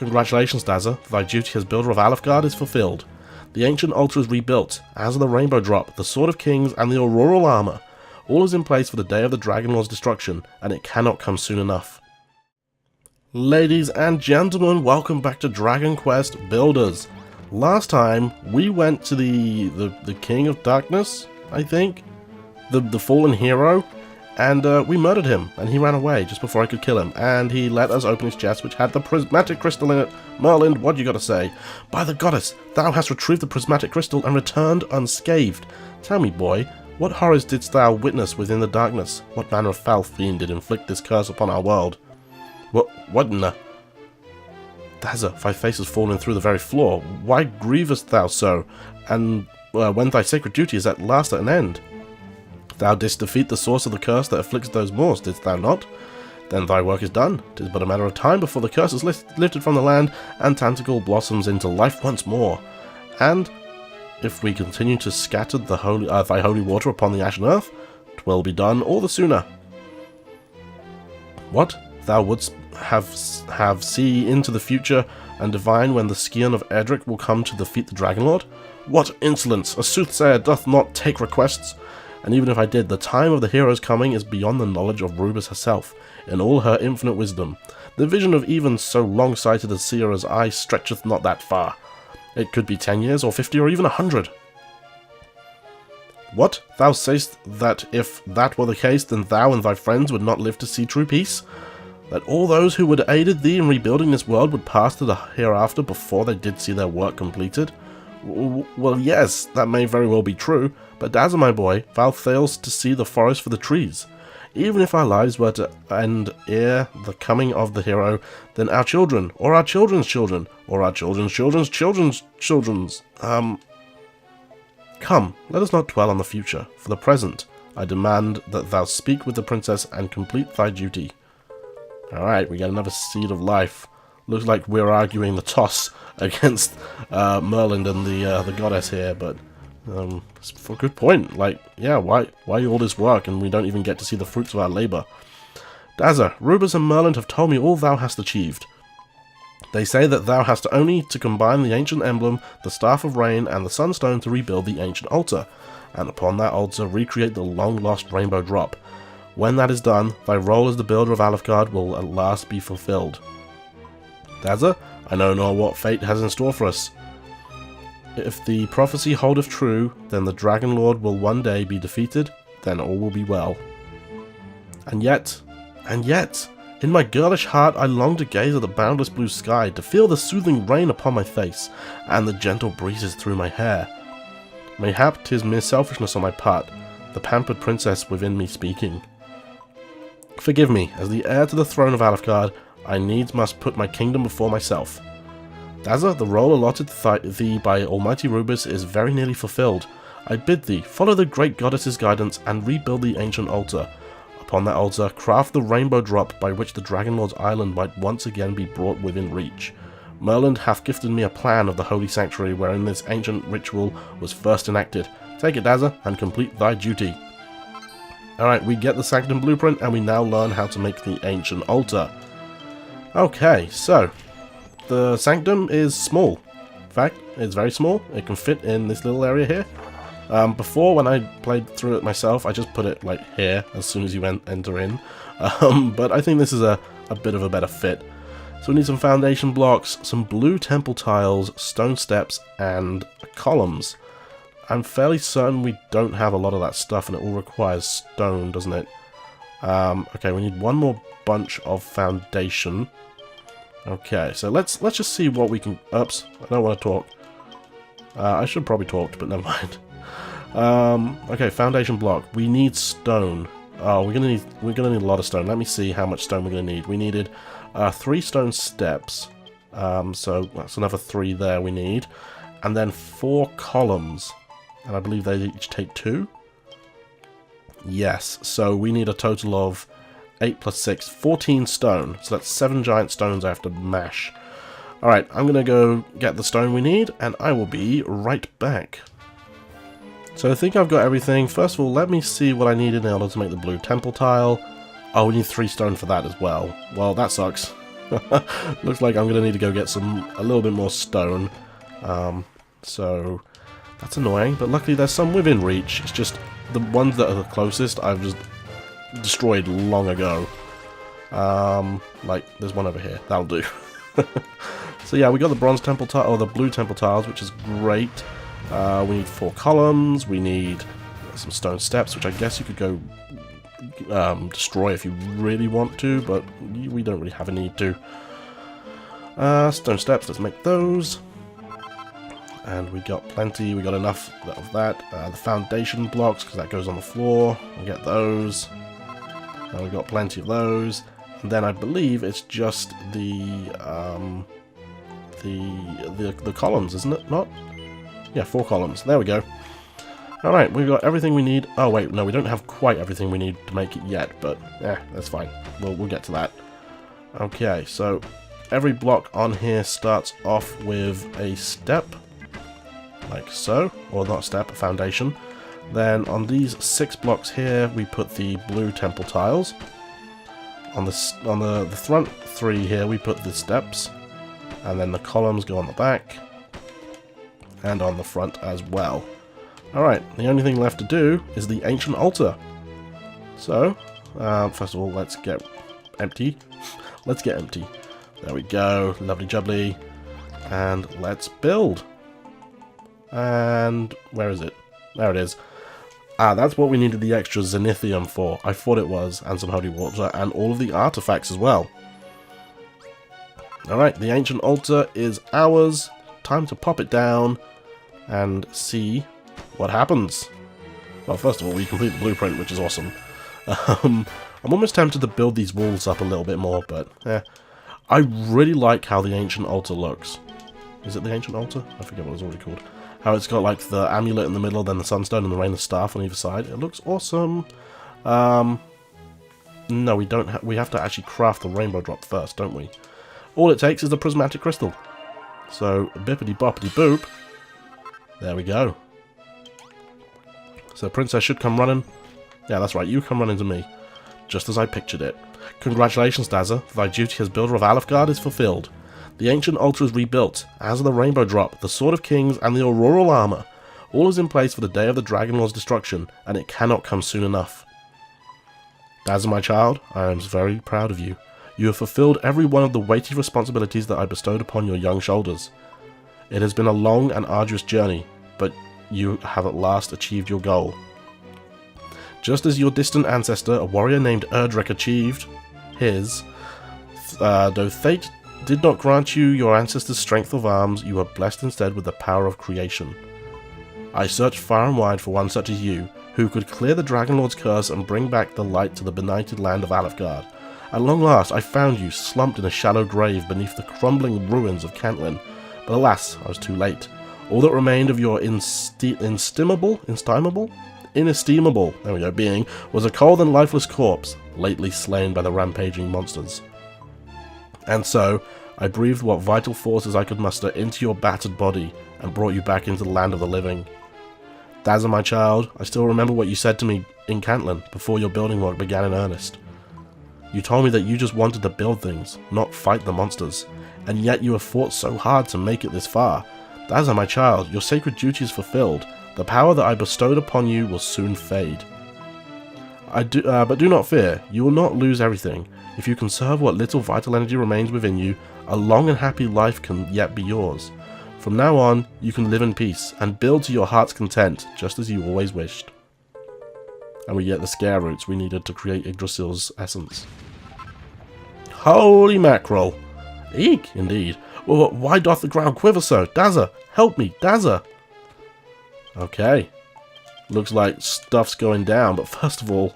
Congratulations, Dazza. Thy duty as builder of Alfgard is fulfilled. The ancient altar is rebuilt, as are the Rainbow Drop, the Sword of Kings, and the Auroral Armor. All is in place for the day of the Dragon Lord's destruction, and it cannot come soon enough. Ladies and gentlemen, welcome back to Dragon Quest Builders. Last time, we went to the King of Darkness, I think? The fallen hero, and we murdered him, and he ran away just before I could kill him, and he let us open his chest, which had the prismatic crystal in it. Merlin, what you got to say? By the goddess, thou hast retrieved the prismatic crystal and returned unscathed. Tell me, boy, what horrors didst thou witness within the darkness? What manner of foul fiend did inflict this curse upon our world? What in the... Dazza, thy face has fallen through the very floor. Why grievest thou so? And when thy sacred duty is at last at an end? Thou didst defeat the source of the curse that afflicts those Moors, didst thou not? Then thy work is done. 'Tis but a matter of time before the curse is lifted from the land and Tantegel blossoms into life once more. And if we continue to scatter the thy holy water upon the ashen earth, 'twill be done all the sooner. What? Thou wouldst have see into the future and divine when the scion of Edric will come to defeat the Dragon Lord? What insolence! A soothsayer doth not take requests. And even if I did, the time of the hero's coming is beyond the knowledge of Rubiss herself, in all her infinite wisdom. The vision of even so long-sighted a seer as I stretcheth not that far. It could be 10 years, or 50, or even 100. What? Thou sayst that if that were the case, then thou and thy friends would not live to see true peace? That all those who would aided thee in rebuilding this world would pass to the hereafter before they did see their work completed? Well, yes, that may very well be true, but Dazza, my boy, thou failst to see the forest for the trees. Even if our lives were to end ere the coming of the hero, then our children, or our children's children, or our children's children's children's children's, Come, let us not dwell on the future. For the present, I demand that thou speak with the princess and complete thy duty. Alright, we get another seed of life. Looks like we're arguing the toss against Merlin and the goddess here, but it's for a good point. Like, yeah, why all this work and we don't even get to see the fruits of our labour? Dazza, Rubiss and Merlin have told me all thou hast achieved. They say that thou hast only to combine the ancient emblem, the Staff of Rain, and the Sunstone to rebuild the ancient altar, and upon that altar recreate the long-lost Rainbow Drop. When that is done, thy role as the builder of Alfgard will at last be fulfilled. Dazza, I know not what fate has in store for us. If the prophecy holdeth true, then the Dragon Lord will one day be defeated, then all will be well. And yet, in my girlish heart I long to gaze at the boundless blue sky, to feel the soothing rain upon my face, and the gentle breezes through my hair. Mayhap 'tis mere selfishness on my part, the pampered princess within me speaking. Forgive me, as the heir to the throne of Alfgard, I needs must put my kingdom before myself. Dazza, the role allotted thee by Almighty Rubiss is very nearly fulfilled. I bid thee, follow the great goddess's guidance and rebuild the ancient altar. Upon that altar, craft the Rainbow Drop by which the Dragon Lord's island might once again be brought within reach. Merlin hath gifted me a plan of the holy sanctuary wherein this ancient ritual was first enacted. Take it, Dazza, and complete thy duty. Alright, we get the Sanctum Blueprint, and we now learn how to make the ancient altar. Okay, so, the Sanctum is small. In fact, it's very small. It can fit in this little area here. Before, when I played through it myself, I just put it, like, here, as soon as you enter in. But I think this is a bit of a better fit. So we need some foundation blocks, some blue temple tiles, stone steps, and columns. I'm fairly certain we don't have a lot of that stuff, and it all requires stone, doesn't it? Okay, we need one more bunch of foundation. Okay, so let's just see what we can... Oops, I don't want to talk. I should probably talk, but never mind. Okay, foundation block. We need stone. Oh, we're gonna need a lot of stone. Let me see how much stone we're gonna need. We needed 3 stone steps. So that's another 3 there we need, and then 4 columns. And I believe they each take 2. Yes. So we need a total of 8 plus 6, 14 stone. So that's 7 giant stones I have to mash. Alright, I'm going to go get the stone we need, and I will be right back. So I think I've got everything. First of all, let me see what I need in order to make the blue temple tile. Oh, we need 3 stone for that as well. Well, that sucks. Looks like I'm going to need to go get a little bit more stone. So that's annoying, but luckily there's some within reach. It's just the ones that are the closest I've just destroyed long ago. Like, there's one over here. That'll do. So yeah, we got the bronze temple tile, or the blue temple tiles, which is great. We need 4 columns. We need some stone steps, which I guess you could go destroy if you really want to, but we don't really have a need to. Stone steps, let's make those. And we got plenty, we got enough of that. The foundation blocks, because that goes on the floor, we'll get those. And we got plenty of those. And then I believe it's just the columns, isn't it? Not? Yeah, 4 columns. There we go. Alright, we've got everything we need. Oh wait, no, we don't have quite everything we need to make it yet, but that's fine. We'll get to that. Okay, so every block on here starts off with a step, like so, or not step, a foundation. Then on these 6 blocks here, we put the blue temple tiles. On the front 3 here, we put the steps, and then the columns go on the back, and on the front as well. Alright, the only thing left to do is the ancient altar. So, first of all, let's get empty. Let's get empty. There we go, lovely jubbly. And let's build. And where is it? There it is. That's what we needed the extra zenithium for. I thought it was, and some holy water, and all of the artifacts as well. Alright, the ancient altar is ours. Time to pop it down and see what happens. Well, first of all, we complete the blueprint, which is awesome. I'm almost tempted to build these walls up a little bit more, but I really like how the ancient altar looks. Is it the ancient altar? I forget what it was already called. How it's got like the amulet in the middle, then the sunstone and the rain of staff on either side. It looks awesome. No, we don't. We have to actually craft the rainbow drop first, don't we? All it takes is the prismatic crystal. So bippity boppity boop. There we go. So Princess should come running. Yeah, that's right. You come running to me, just as I pictured it. Congratulations, Dazza. Thy duty as builder of Alefgard is fulfilled. The ancient altar is rebuilt, as are the rainbow drop, the sword of kings, and the auroral armor. All is in place for the day of the Dragon Lord's destruction, and it cannot come soon enough. Dazza, my child, I am very proud of you. You have fulfilled every one of the weighty responsibilities that I bestowed upon your young shoulders. It has been a long and arduous journey, but you have at last achieved your goal. Just as your distant ancestor, a warrior named Erdrick, achieved his, though fate did not grant you your ancestor's strength of arms, you were blessed instead with the power of creation. I searched far and wide for one such as you, who could clear the Dragon Lord's curse and bring back the light to the benighted land of Alefgard. At long last I found you, slumped in a shallow grave beneath the crumbling ruins of Cantlin, but alas, I was too late. All that remained of your inestimable being was a cold and lifeless corpse, lately slain by the rampaging monsters. And so, I breathed what vital forces I could muster into your battered body, and brought you back into the land of the living. Dazza, my child, I still remember what you said to me in Cantlin, before your building work began in earnest. You told me that you just wanted to build things, not fight the monsters, and yet you have fought so hard to make it this far. Dazza, my child, your sacred duty is fulfilled. The power that I bestowed upon you will soon fade. But do not fear, you will not lose everything. If you conserve what little vital energy remains within you, a long and happy life can yet be yours. From now on, you can live in peace, and build to your heart's content, just as you always wished. And we get the scare roots we needed to create Yggdrasil's essence. Holy mackerel! Eek, indeed. Well, why doth the ground quiver so? Dazza, help me, Dazza! Okay. Looks like stuff's going down, but first of all,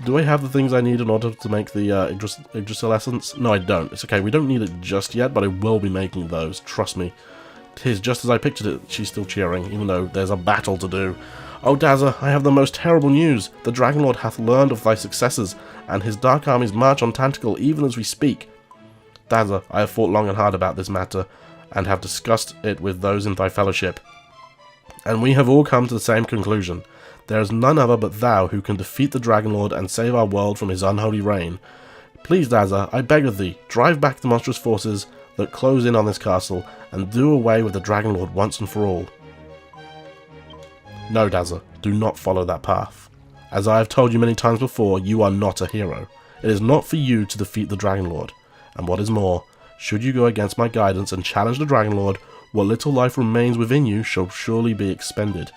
do I have the things I need in order to make the Yggdrasil essence? No, I don't. It's okay, we don't need it just yet, but I will be making those, trust me. Tis just as I pictured it. She's still cheering, even though there's a battle to do. Oh, Dazza, I have the most terrible news. The Dragon Lord hath learned of thy successes, and his dark armies march on Tanticle even as we speak. Dazza, I have thought long and hard about this matter, and have discussed it with those in thy fellowship. And we have all come to the same conclusion. There is none other but thou who can defeat the Dragon Lord and save our world from his unholy reign. Please, Dazza, I beg of thee, drive back the monstrous forces that close in on this castle, and do away with the Dragon Lord once and for all. No, Dazza, do not follow that path. As I have told you many times before, you are not a hero. It is not for you to defeat the Dragon Lord, and what is more, should you go against my guidance and challenge the Dragon Lord, what little life remains within you shall surely be expended.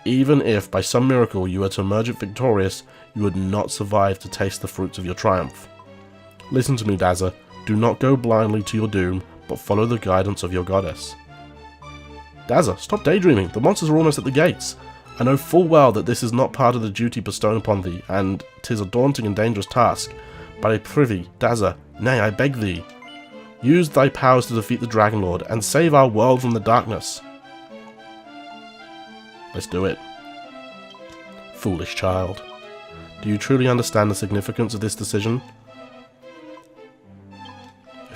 Even if, by some miracle, you were to emerge victorious, you would not survive to taste the fruits of your triumph. Listen to me, Dazza. Do not go blindly to your doom, but follow the guidance of your goddess. Dazza, stop daydreaming. The monsters are almost at the gates. I know full well that this is not part of the duty bestowed upon thee, and 'tis a daunting and dangerous task. But I prithee, Dazza, nay, I beg thee, use thy powers to defeat the Dragon Lord, and save our world from the darkness. Let's do it. Foolish child. Do you truly understand the significance of this decision?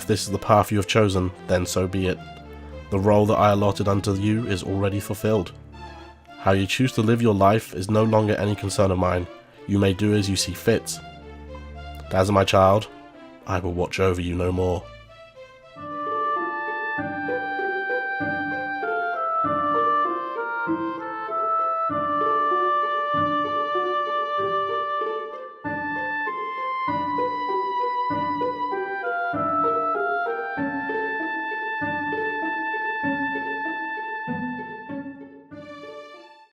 If this is the path you have chosen, then so be it. The role that I allotted unto you is already fulfilled. How you choose to live your life is no longer any concern of mine. You may do as you see fit. Dazza, my child, I will watch over you no more.